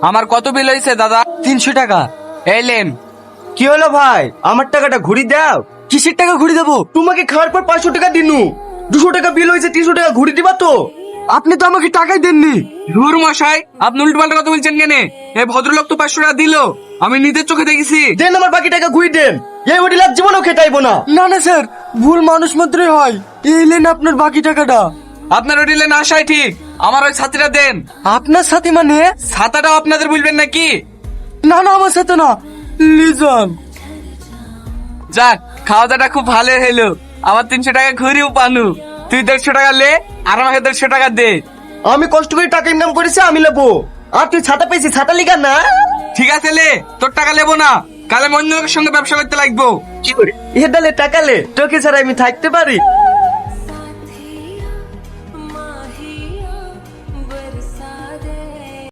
আমার কত বিল হয়েছে দাদা? 300 টাকা। এলেন। কি হলো ভাই, আমার টাকাটা ঘুরি দাও। কিসের টাকা ঘুরে দেবো? তোমাকে খাওয়ার পর 500 টাকা দিনু, 200 টাকা বিল হয়েছে, 300 টাকা ঘুরি দিবা তো? আপনি তো আমাকে টাকাই দেননি। ধুর মশাই, আপনি উল্টোপাল্টা কথা বলছেন কেন? এই ভদ্রলোক তো 500 টাকা দিল, আমি নিজের চোখে দেখেছি। দেন আমার বাকি টাকা ঘুরি দেন, এই হোটেল আর জীবনও খেতাইবো না। না না স্যার, ভুল মানুষ মাত্রই হয়। এলেন আপনার বাকি টাকাটা। আপনার হোটেলে না আসাই ঠিক, আমার ওই ছাতিটা দেন। আপনার সাথে মানে? ছাতাটাও আপনাদের বলবেন নাকি? না না, আমার সাথে না, লিজন। যাক, খাওয়া দাওয়াটা খুব ভালো হলো। আমার 300 টাকা ঘুরিও পানু। তুই 150 টাকা লে, আর আমাকে 150 টাকা দে। আমি কষ্ট করে টাকা ইনকাম করেছি, আমি নেবো। আর তুই ছাতা পেয়েছি, ছাতা লিগা না? ঠিক আছে লে, তোর টাকা নেবো না, কালে অন্য লোকের সঙ্গে ব্যবসা করতে লাগবো। এ ডালে টাকা লে, তোকে ছাড়া আমি থাকতে পারি?